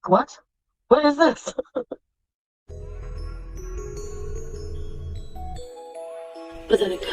What? What is this? Pathetic.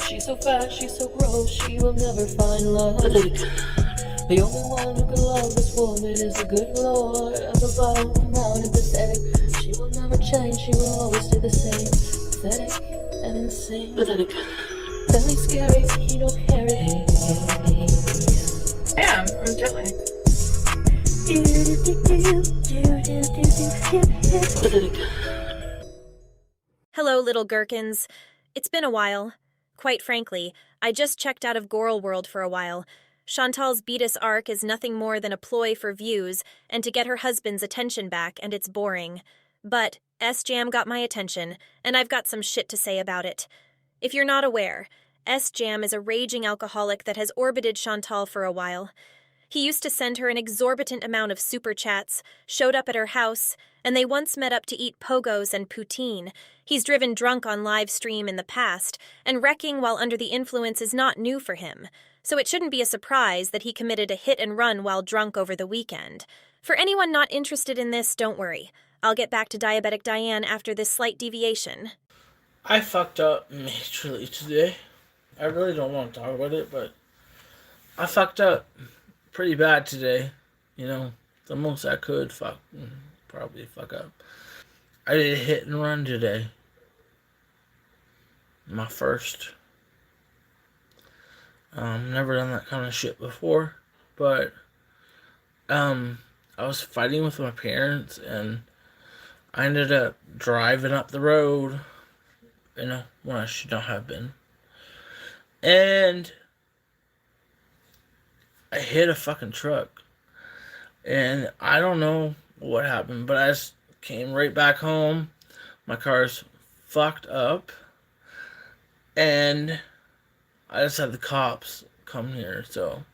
She's so fat, she's so gross, she will never find love. Pathetic. The only one who can love this woman is the good Lord above, proud and pathetic. She will never change, she will always stay the same. Pathetic and insane. Pathetic. Very scary, you don't carry. Yeah, I'm jelly. Pathetic. Hello, little gherkins. It's been a while. Quite frankly, I just checked out of Goral World for a while. Chantal's Beatus arc is nothing more than a ploy for views and to get her husband's attention back, and it's boring. But Sjam got my attention, and I've got some shit to say about it. If you're not aware, Sjam is a raging alcoholic that has orbited Chantal for a while. He used to send her an exorbitant amount of super chats, showed up at her house, and they once met up to eat pogos and poutine. He's driven drunk on live stream in the past, and wrecking while under the influence is not new for him. So it shouldn't be a surprise that he committed a hit and run while drunk over the weekend. For anyone not interested in this, don't worry. I'll get back to Diabetic Diane after this slight deviation. I fucked up majorly today. I really don't want to talk about it, but I fucked up pretty bad today. You know, the most I could probably fuck up. I did a hit and run today. My first. Never done that kind of shit before, but I was fighting with my parents, and I ended up driving up the road, when I should not have been, and I hit a fucking truck, and I don't know what happened, but I just came right back home. My car's fucked up, and I just had the cops come here, so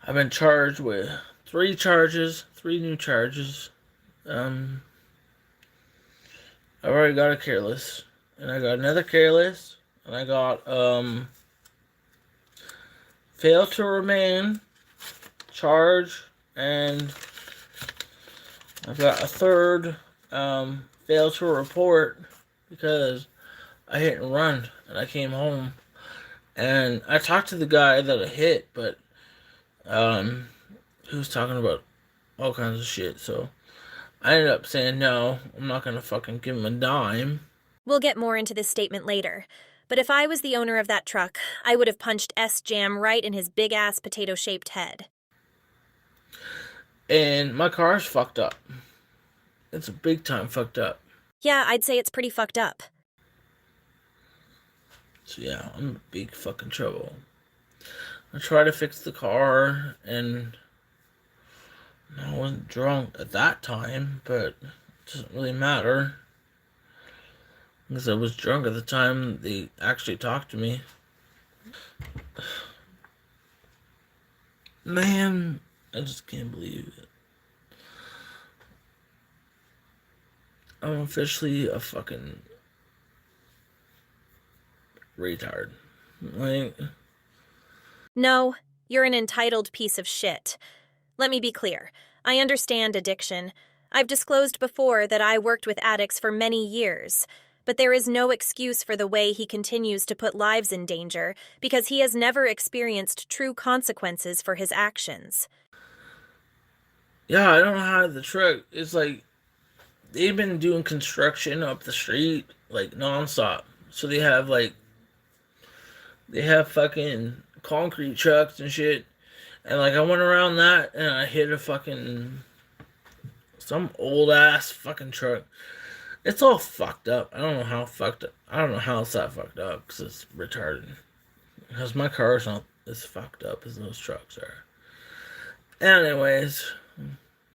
I've been charged with 3 new charges. I've already got a careless, and I got another careless, and I got fail to remain charge, and I've got a third fail to report because I hit and run and I came home. And I talked to the guy that I hit, but he was talking about all kinds of shit. So I ended up saying, no, I'm not going to fucking give him a dime. We'll get more into this statement later. But if I was the owner of that truck, I would have punched Sjam right in his big-ass potato-shaped head. And my car's fucked up. It's a big time fucked up. Yeah, I'd say it's pretty fucked up. So yeah, I'm in big fucking trouble. I tried to fix the car, and I wasn't drunk at that time, but it doesn't really matter. Because I was drunk at the time they actually talked to me. Man, I just can't believe it. I'm officially a fucking retard. Like, No, you're an entitled piece of shit. Let me be clear. I understand addiction. I've disclosed before that I worked with addicts for many years. But there is no excuse for the way he continues to put lives in danger because he has never experienced true consequences for his actions. yeah, I don't know how the truck. It's like they've been doing construction up the street like nonstop. So they have fucking concrete trucks and shit. And like I went around that and I hit some old ass fucking truck. It's all fucked up. I don't know how fucked up. I don't know how it's that fucked up because it's retarded. Because my car's not as fucked up as those trucks are. Anyways.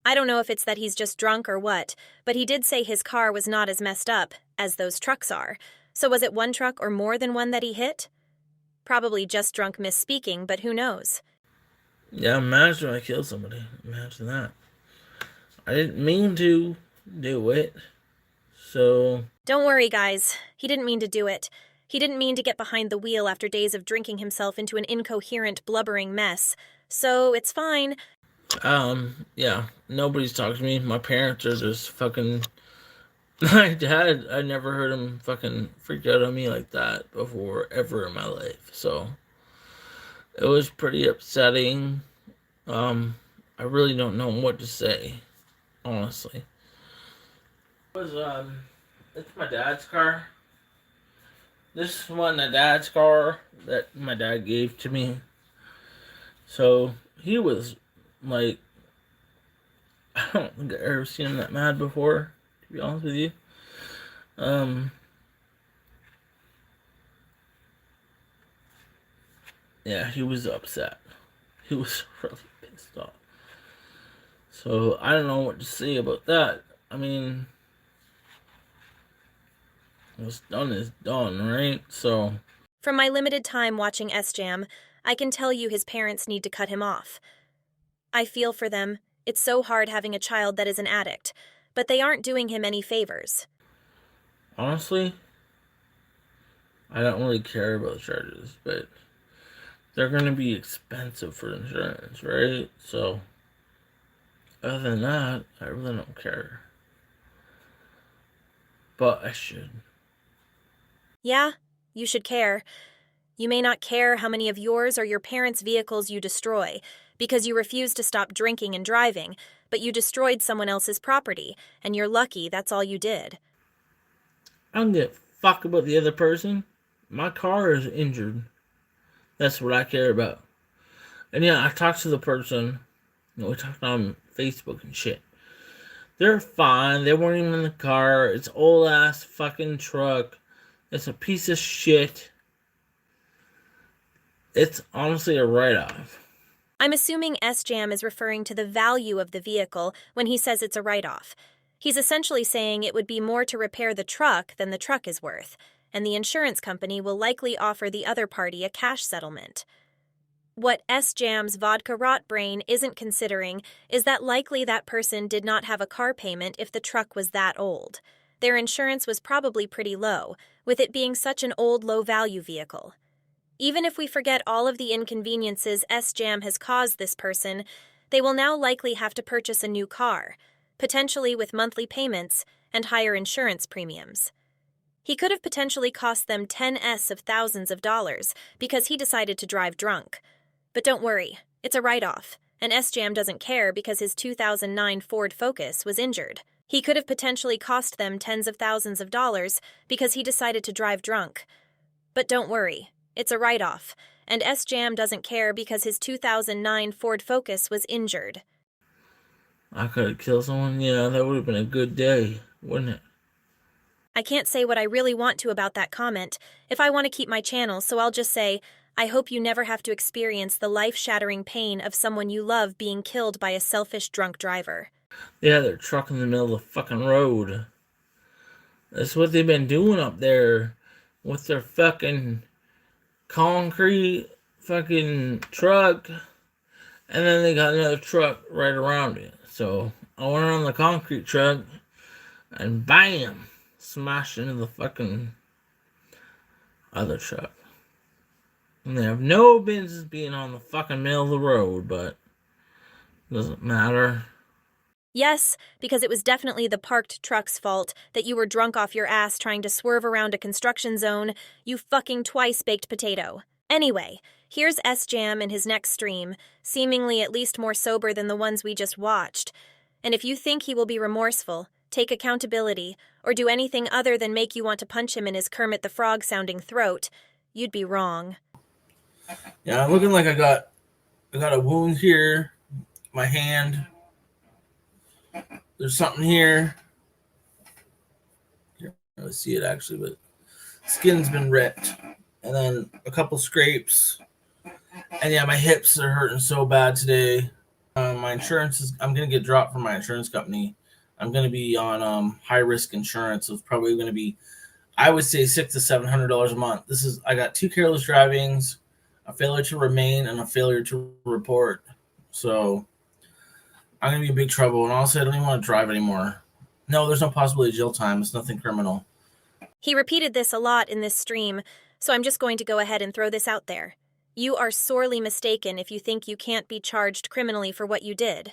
I don't know if it's that he's just drunk or what, but he did say his car was not as messed up as those trucks are. So was it one truck or more than one that he hit? Probably just drunk misspeaking, but who knows? Yeah, imagine I killed somebody. Imagine that. I didn't mean to do it. So Don't worry, guys. He didn't mean to do it. He didn't mean to get behind the wheel after days of drinking himself into an incoherent, blubbering mess. So it's fine. Yeah, nobody's talking to me. My parents are just fucking. My dad, I never heard him fucking freak out on me like that before, ever in my life. So it was pretty upsetting. Um, I really don't know what to say, honestly. It was it's my dad's car. This was my dad's car that my dad gave to me. So he was like, I don't think I've ever seen him that mad before, to be honest with you. Um, yeah, he was upset. He was really pissed off. So I don't know what to say about that. I mean, what's done is done, right? So From my limited time watching Sjam, I can tell you his parents need to cut him off. I feel for them. It's so hard having a child that is an addict, but they aren't doing him any favors. honestly, I don't really care about the charges, but they're gonna be expensive for insurance, right? So other than that, I really don't care. But I should. Yeah, you should care. You may not care how many of yours or your parents' vehicles you destroy, because you refuse to stop drinking and driving, but you destroyed someone else's property, and you're lucky that's all you did. I don't give a fuck about the other person. My car is injured. That's what I care about. And yeah, I talked to the person. We talked on Facebook and shit. They're fine. They weren't even in the car. It's old ass fucking truck. It's a piece of shit. It's honestly a write off. I'm assuming Sjam is referring to the value of the vehicle when he says it's a write-off. He's essentially saying it would be more to repair the truck than the truck is worth, and the insurance company will likely offer the other party a cash settlement. What Sjam's vodka rot brain isn't considering is that likely that person did not have a car payment if the truck was that old. Their insurance was probably pretty low, with it being such an old low-value vehicle. Even if we forget all of the inconveniences Sjam has caused this person, they will now likely have to purchase a new car, potentially with monthly payments and higher insurance premiums. He could have potentially cost them tens of thousands of dollars because he decided to drive drunk. But don't worry, it's a write-off, and Sjam doesn't care because his 2009 Ford Focus was injured. He could have potentially cost them tens of thousands of dollars because he decided to drive drunk. But don't worry, it's a write-off, and Sjam doesn't care because his 2009 Ford Focus was injured. I could have killed someone. Yeah, that would have been a good day, wouldn't it? I can't say what I really want to about that comment if I want to keep my channel, so I'll just say, I hope you never have to experience the life-shattering pain of someone you love being killed by a selfish drunk driver. They had their truck in the middle of the fucking road. That's what they've been doing up there with their fucking concrete fucking truck, and then they got another truck right around it. So I went around the concrete truck and bam, smashed into the fucking other truck. And they have no business being on the fucking middle of the road, but doesn't matter. Yes, because it was definitely the parked truck's fault that you were drunk off your ass trying to swerve around a construction zone, you fucking twice-baked potato. Anyway, here's Sjam in his next stream, seemingly at least more sober than the ones we just watched. And if you think he will be remorseful, take accountability, or do anything other than make you want to punch him in his Kermit the Frog-sounding throat, you'd be wrong. Yeah, I'm looking like I got a wound here, my hand. There's something here. I see it actually, but skin's been ripped, and then a couple scrapes, and yeah, my hips are hurting so bad today. My insurance is, I'm gonna get dropped from my insurance company. I'm gonna be on high risk insurance, so it's probably gonna be, I would say, $600 to $700 a month. I got 2 careless drivings, a failure to remain, and a failure to report. So I'm gonna be in big trouble, and also I don't even want to drive anymore. No, there's no possibility of jail time. It's nothing criminal. He repeated this a lot in this stream, so I'm just going to go ahead and throw this out there. You are sorely mistaken if you think you can't be charged criminally for what you did.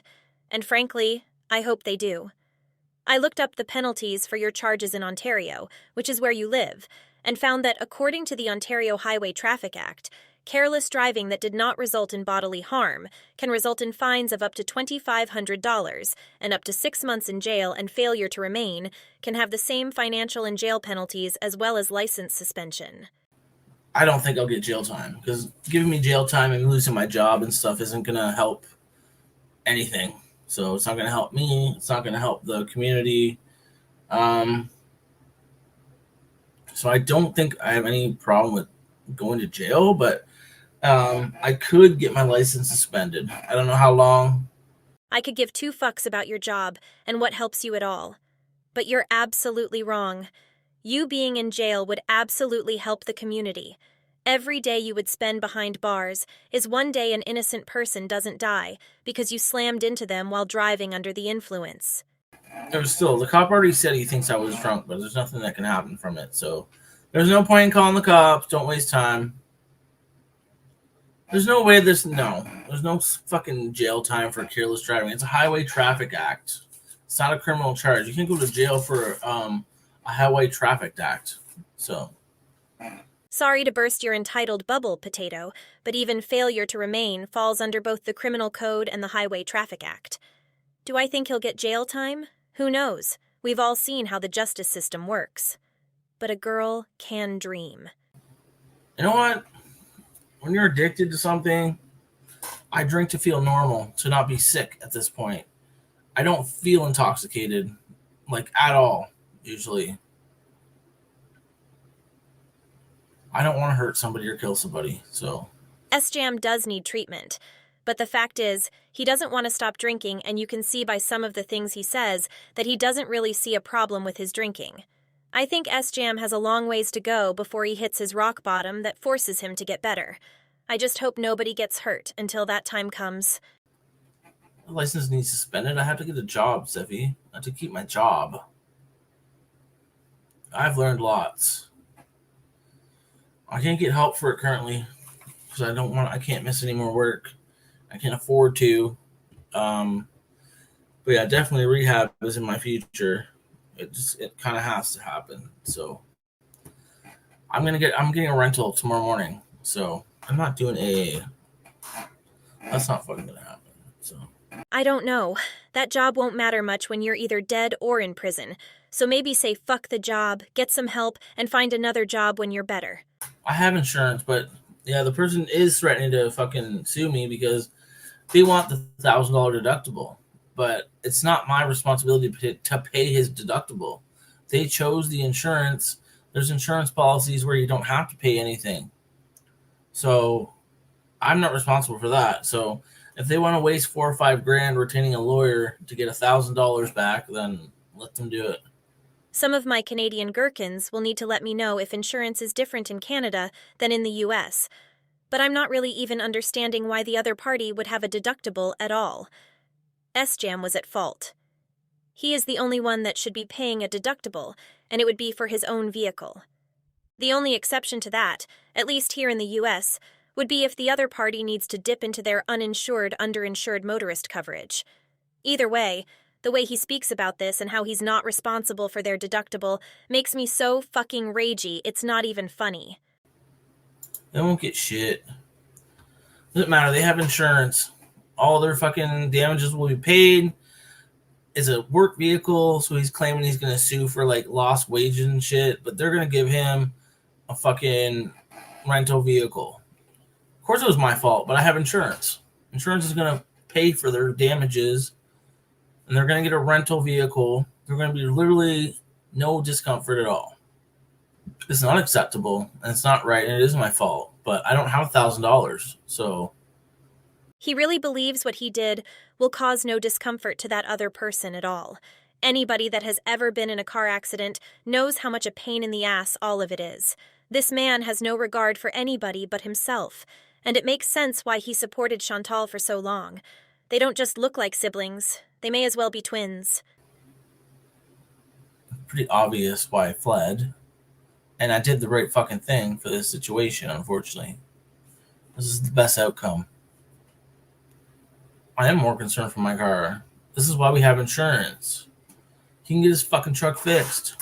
And frankly, I hope they do. I looked up the penalties for your charges in Ontario, which is where you live, and found that according to the Ontario Highway Traffic Act, careless driving that did not result in bodily harm can result in fines of up to $2,500 and up to 6 months in jail, and failure to remain can have the same financial and jail penalties as well as license suspension. I don't think I'll get jail time because giving me jail time and losing my job and stuff isn't going to help anything. So it's not going to help me. It's not going to help the community. So I don't think I have any problem with going to jail, but I could get my license suspended. I don't know how long. I could give two fucks about your job and what helps you at all. But you're absolutely wrong. You being in jail would absolutely help the community. Every day you would spend behind bars is one day an innocent person doesn't die because you slammed into them while driving under the influence. Still, the cop already said he thinks I was drunk, but there's nothing that can happen from it. So there's no point in calling the cops. Don't waste time. There's no way there's no fucking jail time for careless driving. It's a Highway Traffic Act. It's not a criminal charge. You can't go to jail for a Highway Traffic Act. So. Sorry to burst your entitled bubble, Potato, but even failure to remain falls under both the Criminal Code and the Highway Traffic Act. Do I think he'll get jail time? Who knows? We've all seen how the justice system works. But a girl can dream. You know what? When you're addicted to something, I drink to feel normal, to not be sick at this point. I don't feel intoxicated, at all, usually. I don't want to hurt somebody or kill somebody, so. Sjam does need treatment. But the fact is, he doesn't want to stop drinking, and you can see by some of the things he says that he doesn't really see a problem with his drinking. I think Sjam has a long ways to go before he hits his rock bottom that forces him to get better. I just hope nobody gets hurt until that time comes. The license needs suspended. I have to get a job, Seffi. I have to keep my job. I've learned lots. I can't get help for it currently because I can't miss any more work. I can't afford to. But yeah, definitely rehab is in my future. It kind of has to happen. So I'm getting a rental tomorrow morning. So I'm not doing AA. That's not fucking gonna happen. So I don't know. That job won't matter much when you're either dead or in prison. So maybe say fuck the job, get some help, and find another job when you're better. I have insurance, but yeah, the person is threatening to fucking sue me because they want the $1,000 deductible. But it's not my responsibility to pay his deductible. They chose the insurance. There's insurance policies where you don't have to pay anything. So I'm not responsible for that. So if they want to waste $4 or $5 grand retaining a lawyer to get $1,000 back, then let them do it. Some of my Canadian gherkins will need to let me know if insurance is different in Canada than in the US. But I'm not really even understanding why the other party would have a deductible at all. Sjam was at fault. He is the only one that should be paying a deductible, and it would be for his own vehicle. The only exception to that, at least here in the US, would be if the other party needs to dip into their uninsured, underinsured motorist coverage. Either way, the way he speaks about this and how he's not responsible for their deductible makes me so fucking ragey it's not even funny. They won't get shit. Doesn't matter. They have insurance. All their fucking damages will be paid. It's a work vehicle, so he's claiming he's going to sue for lost wages and shit, but they're going to give him a fucking rental vehicle. Of course it was my fault, but I have insurance. Insurance is going to pay for their damages, and they're going to get a rental vehicle. They're going to be literally no discomfort at all. It's not acceptable, and it's not right, and it is my fault, but I don't have $1,000, so. He really believes what he did will cause no discomfort to that other person at all. Anybody that has ever been in a car accident knows how much a pain in the ass all of it is. This man has no regard for anybody but himself, and it makes sense why he supported Chantal for so long. They don't just look like siblings. They may as well be twins. Pretty obvious why I fled. And I did the right fucking thing for this situation, unfortunately. This is the best outcome. I am more concerned for my car. This is why we have insurance. He can get his fucking truck fixed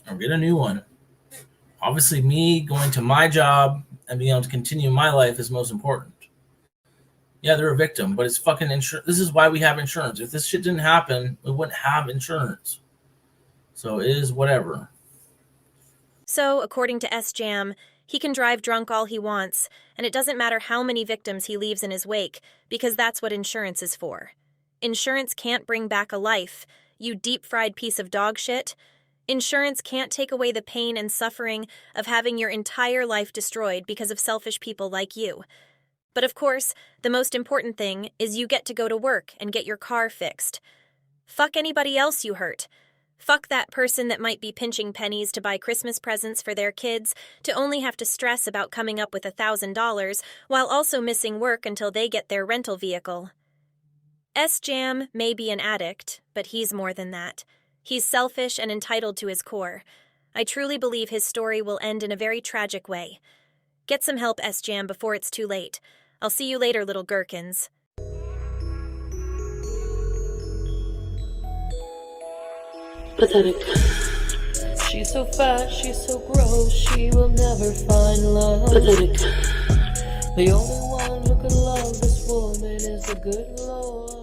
or get a new one. Obviously, me going to my job and being able to continue my life is most important. Yeah, they're a victim, but it's fucking insurance. This is why we have insurance. If this shit didn't happen, we wouldn't have insurance. So it is whatever. So, according to Sjam, he can drive drunk all he wants, and it doesn't matter how many victims he leaves in his wake, because that's what insurance is for. Insurance can't bring back a life, you deep-fried piece of dog shit. Insurance can't take away the pain and suffering of having your entire life destroyed because of selfish people like you. But of course, the most important thing is you get to go to work and get your car fixed. Fuck anybody else you hurt. Fuck that person that might be pinching pennies to buy Christmas presents for their kids to only have to stress about coming up with $1,000 while also missing work until they get their rental vehicle. Sjam may be an addict, but he's more than that. He's selfish and entitled to his core. I truly believe his story will end in a very tragic way. Get some help, Sjam, before it's too late. I'll see you later, little gherkins. Pathetic. She's so fat, she's so gross, she will never find love. Pathetic. The only one who can love this woman is the good Lord.